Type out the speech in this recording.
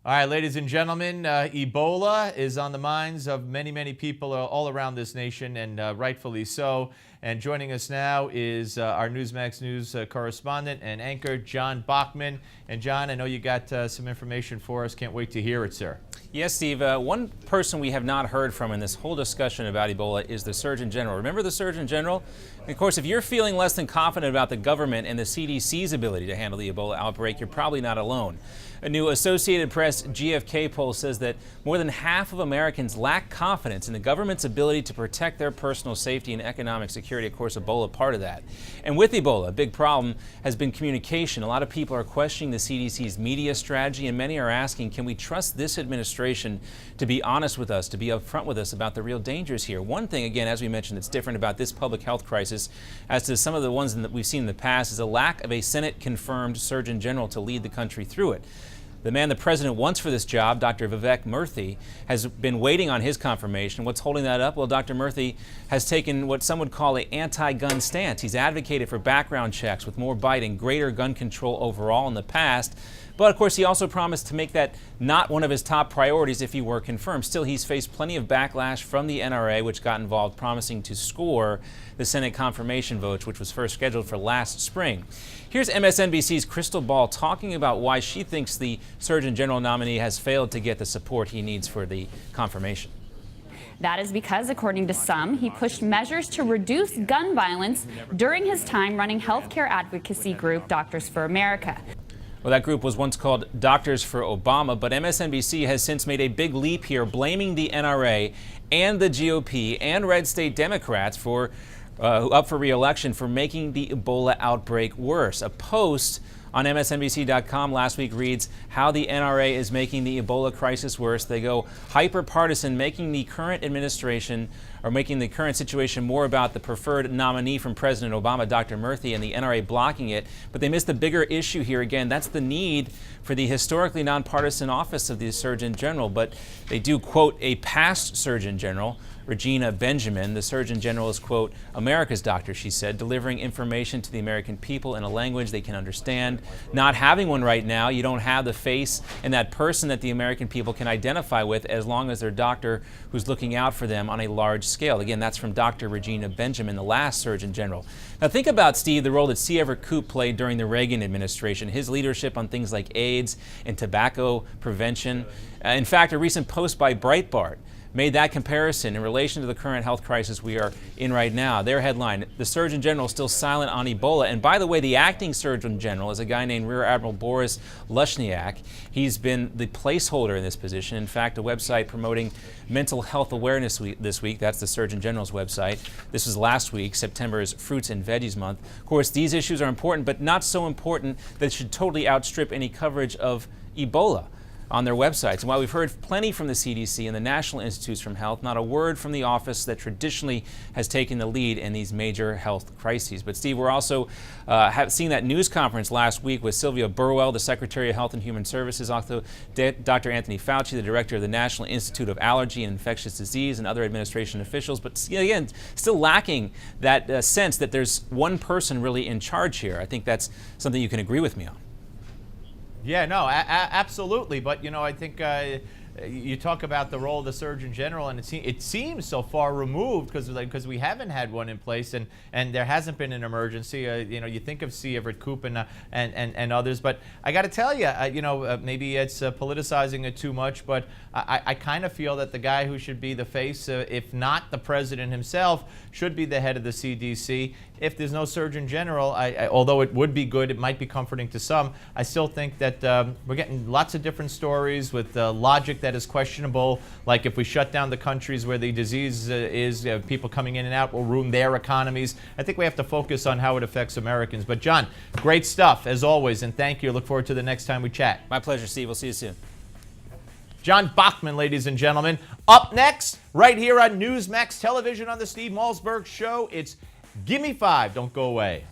All right, ladies and gentlemen, Ebola is on the minds of many, many people all around this nation, and rightfully so. And joining us now is our Newsmax News correspondent and anchor, John Bachman. And John, I know you got some information for us. Can't wait to hear it, sir. Yes, Steve. One person we have not heard from in this whole discussion about Ebola is the Surgeon General. Remember the Surgeon General? And of course, if you're feeling less than confident about the government and the CDC's ability to handle the Ebola outbreak, you're probably not alone. A new Associated Press GfK poll says that more than half of Americans lack confidence in the government's ability to protect their personal safety and economic security. Of course, Ebola part of that. And with Ebola, a big problem has been communication. A lot of people are questioning the CDC's media strategy, and many are asking, can we trust this administration to be honest with us, to be upfront with us about the real dangers here? One thing, again, as we mentioned, that's different about this public health crisis as to some of the ones that we've seen in the past is a lack of a Senate-confirmed Surgeon General to lead the country through it. The man the president wants for this job, Dr. Vivek Murthy, has been waiting on his confirmation. What's holding that up? Well, Dr. Murthy has taken what some would call an anti-gun stance. He's advocated for background checks with more bite and greater gun control overall in the past. But of course, he also promised to make that not one of his top priorities if he were confirmed. Still, he's faced plenty of backlash from the NRA, which got involved promising to score the Senate confirmation vote, which was first scheduled for last spring. Here's MSNBC's Crystal Ball talking about why she thinks the Surgeon General nominee has failed to get the support he needs for the confirmation. That is because, according to some, he pushed measures to reduce gun violence during his time running healthcare advocacy group Doctors for America. Well, that group was once called Doctors for Obama, but MSNBC has since made a big leap here, blaming the NRA and the GOP and red state Democrats for up for re-election for making the Ebola outbreak worse. A post on MSNBC.com last week reads how the NRA is making the Ebola crisis worse. They go hyper-partisan, making the current administration or making the current situation more about the preferred nominee from President Obama, Dr. Murthy, and the NRA blocking it. But they miss the bigger issue here. Again, that's the need for the historically nonpartisan office of the Surgeon General. But they do quote a past Surgeon General, Regina Benjamin. The Surgeon General is, quote, America's doctor, she said, delivering information to the American people in a language they can understand. Not having one right now, you don't have the face and that person that the American people can identify with as long as their doctor who's looking out for them on a large scale. Again, that's from Dr. Regina Benjamin, the last Surgeon General. Now think about, Steve, the role that C. Everett Koop played during the Reagan administration, his leadership on things like AIDS and tobacco prevention. In fact, a recent post by Breitbart made that comparison in relation to the current health crisis we are in right now. Their headline, the Surgeon General still silent on Ebola. And by the way, the acting Surgeon General is a guy named Rear Admiral Boris Lushniak. He's been the placeholder in this position. In fact, a website promoting mental health awareness this week, that's the Surgeon General's website. This was last week, September's Fruits and Veggies Month. Of course, these issues are important, but not so important that it should totally outstrip any coverage of Ebola on their websites. And while we've heard plenty from the CDC and the National Institutes from Health, not a word from the office that traditionally has taken the lead in these major health crises. But Steve, we're also seeing that news conference last week with Sylvia Burwell, the Secretary of Health and Human Services, also Dr. Anthony Fauci, the Director of the National Institute of Allergy and Infectious Disease, and other administration officials. But again, still lacking that sense that there's one person really in charge here. I think that's something you can agree with me on. Yeah, no, absolutely. But, you know, I think you talk about the role of the Surgeon General, and it seems so far removed because we haven't had one in place, and there hasn't been an emergency. You know, you think of C. Everett Koop and others, but I got to tell you, maybe it's politicizing it too much, but I kind of feel that the guy who should be the face, if not the president himself, should be the head of the CDC. If there's no Surgeon General, although it would be good, it might be comforting to some, I still think that we're getting lots of different stories with logic that is questionable, like if we shut down the countries where the disease is, people coming in and out will ruin their economies. I think we have to focus on how it affects Americans. But John, great stuff as always, and thank you. Look forward to the next time we chat. My pleasure, Steve. We'll see you soon. John Bachman, ladies and gentlemen. Up next, right here on Newsmax Television on the Steve Malzberg Show, it's Gimme 5. Don't go away.